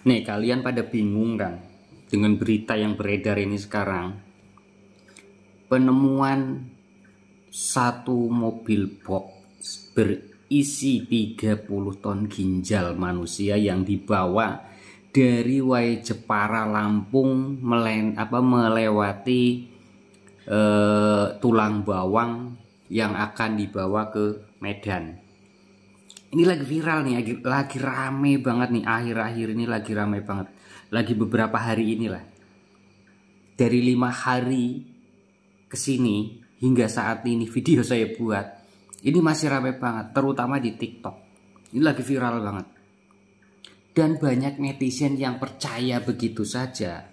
Nih, kalian pada bingung kan dengan berita yang beredar ini sekarang? Penemuan satu mobil box berisi 30 ton ginjal manusia yang dibawa dari Waijepara Lampung melewati Tulang Bawang yang akan dibawa ke Medan. Ini lagi viral nih, lagi rame banget nih, akhir-akhir ini lagi rame banget. Lagi beberapa hari inilah. Dari 5 hari ke sini hingga saat ini video saya buat, ini masih rame banget, terutama di TikTok. Ini lagi viral banget. Dan banyak netizen yang percaya begitu saja.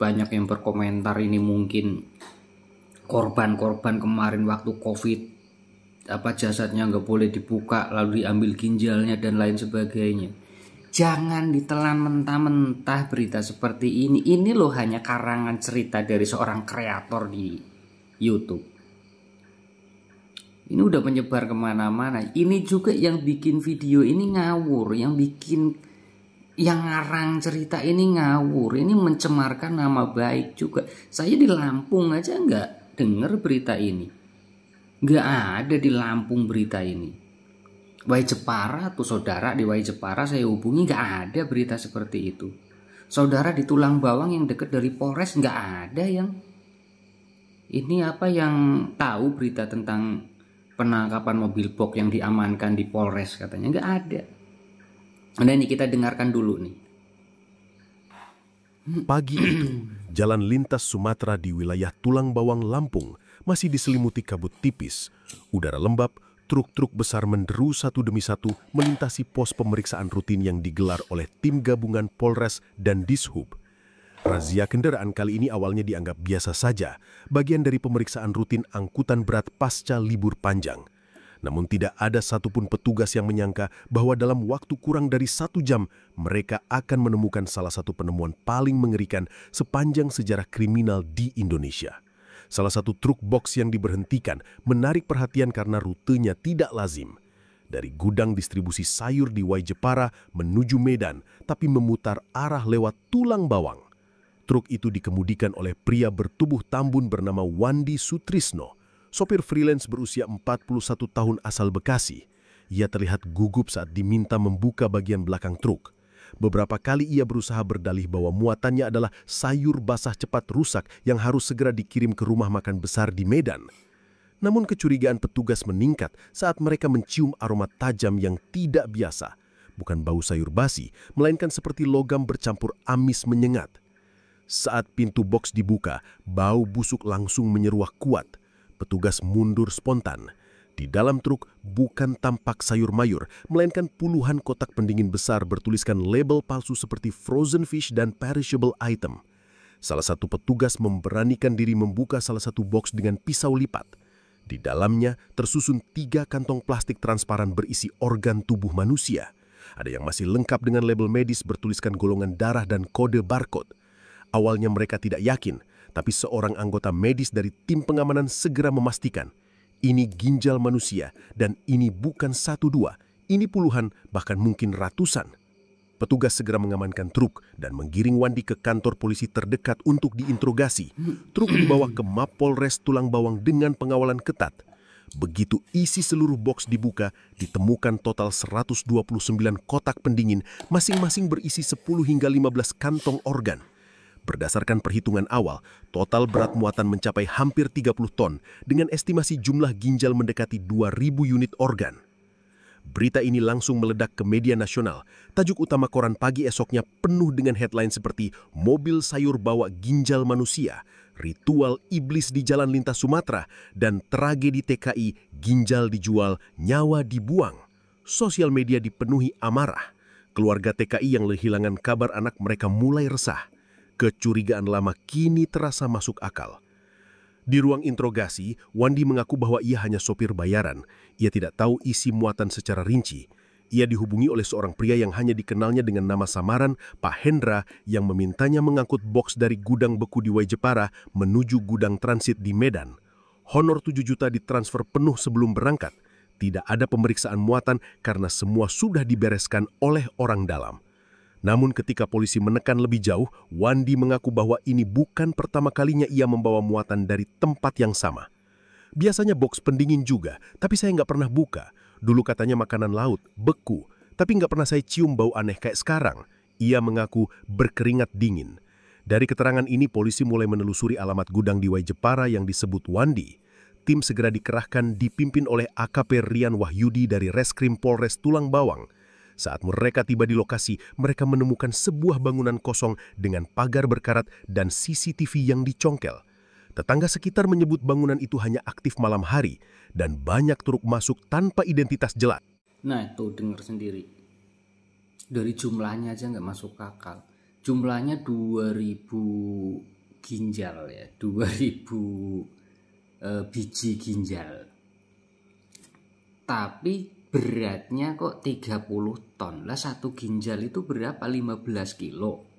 Banyak yang berkomentar ini mungkin korban-korban kemarin waktu COVID, jasadnya nggak boleh dibuka lalu diambil ginjalnya dan lain sebagainya. Jangan ditelan mentah-mentah berita seperti ini. Ini loh hanya karangan cerita dari seorang kreator di YouTube. Ini udah menyebar kemana-mana. Ini juga yang bikin video ini ngawur, yang ngarang cerita ini ngawur. Ini mencemarkan nama baik juga. Saya di Lampung aja nggak dengar berita ini. Nggak ada di Lampung berita ini. Waijepara tuh saudara di Waijepara saya hubungi, nggak ada berita seperti itu. Saudara di Tulang Bawang yang dekat dari Polres nggak ada yang tahu berita tentang penangkapan mobil box yang diamankan di Polres, katanya nggak ada. Nah ini kita dengarkan dulu nih. Pagi itu, jalan lintas Sumatera di wilayah Tulang Bawang, Lampung masih diselimuti kabut tipis. Udara lembab, truk-truk besar menderu satu demi satu melintasi pos pemeriksaan rutin yang digelar oleh tim gabungan Polres dan Dishub. Razia kendaraan kali ini awalnya dianggap biasa saja, bagian dari pemeriksaan rutin angkutan berat pasca libur panjang. Namun tidak ada satupun petugas yang menyangka bahwa dalam waktu kurang dari 1 jam, mereka akan menemukan salah satu penemuan paling mengerikan sepanjang sejarah kriminal di Indonesia. Salah satu truk box yang diberhentikan menarik perhatian karena rutenya tidak lazim. Dari gudang distribusi sayur di Waijepara menuju Medan, tapi memutar arah lewat Tulang Bawang. Truk itu dikemudikan oleh pria bertubuh tambun bernama Wandi Sutrisno, sopir freelance berusia 41 tahun asal Bekasi. Ia terlihat gugup saat diminta membuka bagian belakang truk. Beberapa kali ia berusaha berdalih bahwa muatannya adalah sayur basah cepat rusak yang harus segera dikirim ke rumah makan besar di Medan. Namun kecurigaan petugas meningkat saat mereka mencium aroma tajam yang tidak biasa. Bukan bau sayur basi, melainkan seperti logam bercampur amis menyengat. Saat pintu box dibuka, bau busuk langsung menyeruak kuat. Petugas mundur spontan. Di dalam truk bukan tampak sayur mayur, melainkan puluhan kotak pendingin besar bertuliskan label palsu seperti frozen fish dan perishable item. Salah satu petugas memberanikan diri membuka salah satu box dengan pisau lipat. Di dalamnya tersusun 3 kantong plastik transparan berisi organ tubuh manusia. Ada yang masih lengkap dengan label medis bertuliskan golongan darah dan kode barcode. Awalnya mereka tidak yakin, tapi seorang anggota medis dari tim pengamanan segera memastikan ini ginjal manusia dan ini bukan 1-2, ini puluhan bahkan mungkin ratusan. Petugas segera mengamankan truk dan menggiring Wandi ke kantor polisi terdekat untuk diinterogasi. Truk dibawa ke Mapolres Tulang Bawang dengan pengawalan ketat. Begitu isi seluruh box dibuka, ditemukan total 129 kotak pendingin, masing-masing berisi 10 hingga 15 kantong organ. Berdasarkan perhitungan awal, total berat muatan mencapai hampir 30 ton dengan estimasi jumlah ginjal mendekati 2.000 unit organ. Berita ini langsung meledak ke media nasional. Tajuk utama koran pagi esoknya penuh dengan headline seperti mobil sayur bawa ginjal manusia, ritual iblis di jalan lintas Sumatera, dan tragedi TKI ginjal dijual, nyawa dibuang. Sosial media dipenuhi amarah. Keluarga TKI yang kehilangan kabar anak mereka mulai resah. Kecurigaan lama kini terasa masuk akal. Di ruang interogasi, Wandi mengaku bahwa ia hanya sopir bayaran. Ia tidak tahu isi muatan secara rinci. Ia dihubungi oleh seorang pria yang hanya dikenalnya dengan nama samaran Pak Hendra yang memintanya mengangkut box dari gudang beku di Waijepara menuju gudang transit di Medan. Honor 7 juta ditransfer penuh sebelum berangkat. Tidak ada pemeriksaan muatan karena semua sudah dibereskan oleh orang dalam. Namun ketika polisi menekan lebih jauh, Wandi mengaku bahwa ini bukan pertama kalinya ia membawa muatan dari tempat yang sama. Biasanya box pendingin juga, tapi saya nggak pernah buka. Dulu katanya makanan laut, beku, tapi nggak pernah saya cium bau aneh kayak sekarang. Ia mengaku berkeringat dingin. Dari keterangan ini, polisi mulai menelusuri alamat gudang di Waijepara yang disebut Wandi. Tim segera dikerahkan dipimpin oleh AKP Rian Wahyudi dari Reskrim Polres Tulang Bawang. Saat mereka tiba di lokasi, mereka menemukan sebuah bangunan kosong dengan pagar berkarat dan CCTV yang dicongkel. Tetangga sekitar menyebut bangunan itu hanya aktif malam hari dan banyak truk masuk tanpa identitas jelas. Nah itu dengar sendiri. Dari jumlahnya aja nggak masuk akal. Jumlahnya 2000 ginjal ya, 2000 biji ginjal. Tapi beratnya kok 30 ton. Lah satu ginjal itu berapa? 15 kilo.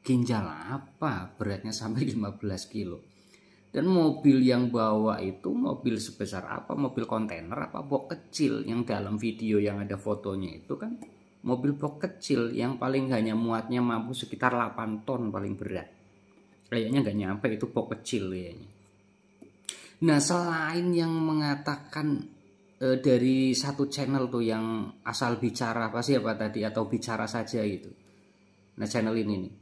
Ginjal apa beratnya sampai 15 kilo? Dan mobil yang bawa itu mobil sebesar apa? Mobil kontainer apa box kecil? Yang dalam video yang ada fotonya itu kan mobil box kecil yang paling hanya muatnya mampu sekitar 8 ton paling berat. Kayaknya nggak nyampe, itu box kecil kayaknya. Nah selain yang mengatakan dari satu channel tuh yang asal bicara apa siapa tadi atau bicara saja gitu. Nah channel ini nih.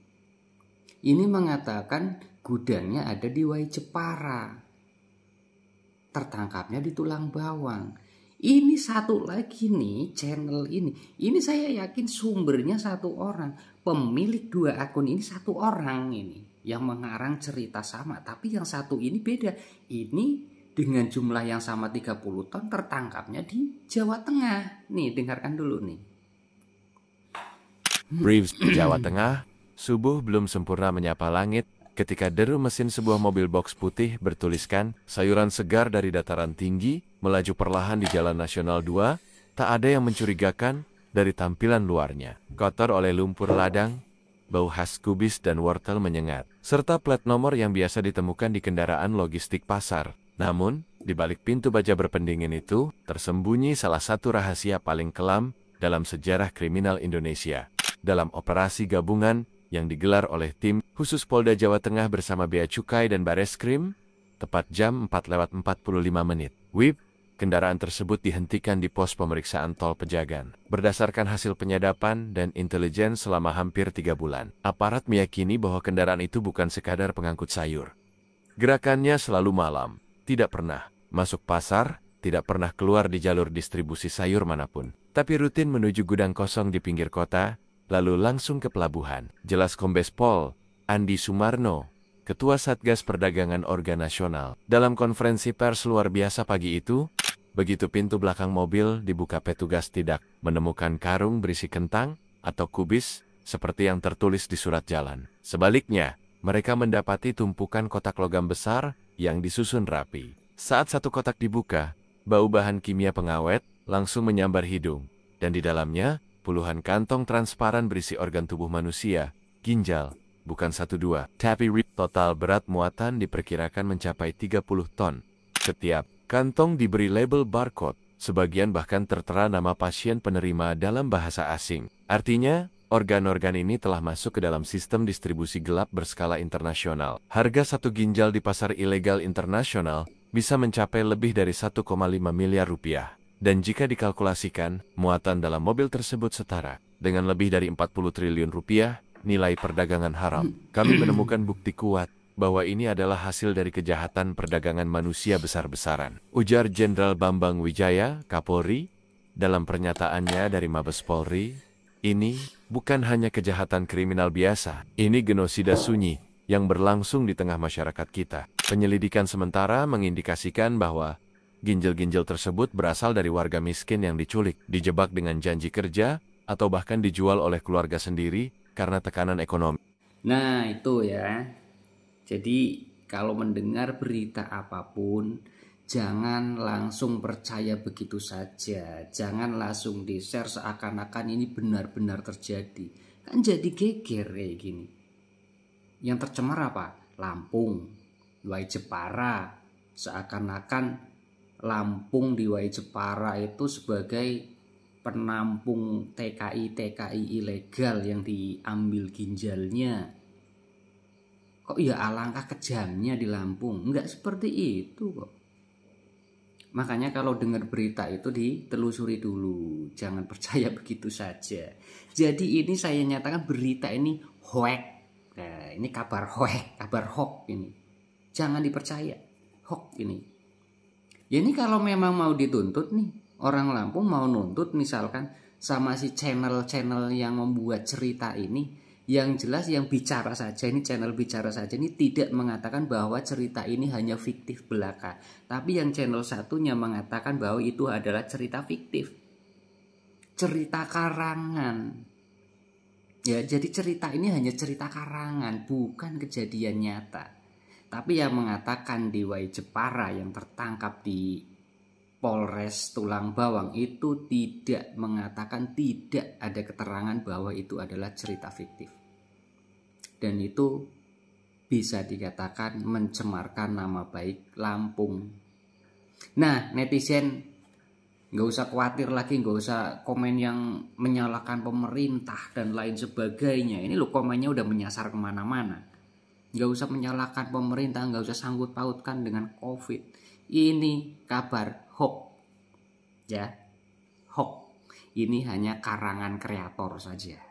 Ini mengatakan gudangnya ada di Waijepara. Tertangkapnya di Tulang Bawang. Ini satu lagi nih channel ini. Ini saya yakin sumbernya satu orang. Pemilik dua akun ini satu orang ini. Yang mengarang cerita sama. Tapi yang satu ini beda. Ini dengan jumlah yang sama 30 ton tertangkapnya di Jawa Tengah. Nih dengarkan dulu nih. Reeves, Jawa Tengah, subuh belum sempurna menyapa langit ketika deru mesin sebuah mobil box putih bertuliskan sayuran segar dari dataran tinggi melaju perlahan di Jalan Nasional 2, tak ada yang mencurigakan dari tampilan luarnya. Kotor oleh lumpur ladang, bau khas kubis dan wortel menyengat, serta plat nomor yang biasa ditemukan di kendaraan logistik pasar. Namun, di balik pintu baja berpendingin itu, tersembunyi salah satu rahasia paling kelam dalam sejarah kriminal Indonesia. Dalam operasi gabungan yang digelar oleh tim khusus Polda Jawa Tengah bersama Bea Cukai dan Bareskrim, tepat jam 4:45, WIB, kendaraan tersebut dihentikan di pos pemeriksaan tol Pejagan. Berdasarkan hasil penyadapan dan intelijen selama hampir 3 bulan, aparat meyakini bahwa kendaraan itu bukan sekadar pengangkut sayur. Gerakannya selalu malam, tidak pernah masuk pasar, tidak pernah keluar di jalur distribusi sayur manapun, tapi rutin menuju gudang kosong di pinggir kota, lalu langsung ke pelabuhan. Jelas Kombes Pol Andi Sumarno, Ketua Satgas Perdagangan Organ Nasional, dalam konferensi pers luar biasa pagi itu. Begitu pintu belakang mobil dibuka, petugas tidak menemukan karung berisi kentang atau kubis seperti yang tertulis di surat jalan. Sebaliknya, mereka mendapati tumpukan kotak logam besar yang disusun rapi. Saat satu kotak dibuka, bau bahan kimia pengawet langsung menyambar hidung, dan di dalamnya puluhan kantong transparan berisi organ tubuh manusia, ginjal, bukan 1-2, tapi total berat muatan diperkirakan mencapai 30 ton. Setiap kantong diberi label barcode, sebagian bahkan tertera nama pasien penerima dalam bahasa asing. Artinya, organ-organ ini telah masuk ke dalam sistem distribusi gelap berskala internasional. Harga satu ginjal di pasar ilegal internasional bisa mencapai lebih dari 1,5 miliar rupiah. Dan jika dikalkulasikan, muatan dalam mobil tersebut setara dengan lebih dari 40 triliun rupiah nilai perdagangan haram. Kami menemukan bukti kuat bahwa ini adalah hasil dari kejahatan perdagangan manusia besar-besaran, ujar Jenderal Bambang Wijaya, Kapolri, dalam pernyataannya dari Mabes Polri. Ini bukan hanya kejahatan kriminal biasa, ini genosida sunyi yang berlangsung di tengah masyarakat kita. Penyelidikan sementara mengindikasikan bahwa ginjal-ginjal tersebut berasal dari warga miskin yang diculik, dijebak dengan janji kerja, atau bahkan dijual oleh keluarga sendiri karena tekanan ekonomi. Nah itu ya. Jadi kalau mendengar berita apapun, jangan langsung percaya begitu saja. Jangan langsung di-share seakan-akan ini benar-benar terjadi. Kan jadi geger kayak gini. Yang tercemar apa? Lampung, Waijepara. Seakan-akan Lampung di Waijepara itu sebagai penampung TKI ilegal yang diambil ginjalnya. Kok ya alangkah kejamnya di Lampung? Enggak seperti itu kok. Makanya kalau dengar berita itu ditelusuri dulu, jangan percaya begitu saja. Jadi ini saya nyatakan berita ini hoax. Nah, ini kabar hoax ini. Jangan dipercaya, hoax ini. Ya ini kalau memang mau dituntut nih, orang Lampung mau nuntut misalkan sama si channel-channel yang membuat cerita ini, yang jelas yang bicara saja, ini channel bicara saja ini tidak mengatakan bahwa cerita ini hanya fiktif belaka. Tapi yang channel satunya mengatakan bahwa itu adalah cerita fiktif. Cerita karangan. Ya, jadi cerita ini hanya cerita karangan, bukan kejadian nyata. Tapi yang mengatakan Dewai Jepara yang tertangkap di Polres Tulang Bawang itu tidak mengatakan, tidak ada keterangan bahwa itu adalah cerita fiktif. Dan itu bisa dikatakan mencemarkan nama baik Lampung. Nah, netizen nggak usah khawatir lagi, nggak usah komen yang menyalahkan pemerintah dan lain sebagainya. Ini loh komennya udah menyasar kemana-mana. Nggak usah menyalahkan pemerintah, nggak usah sangkut pautkan dengan COVID. Ini kabar hoax, ya, hoax. Ini hanya karangan kreator saja.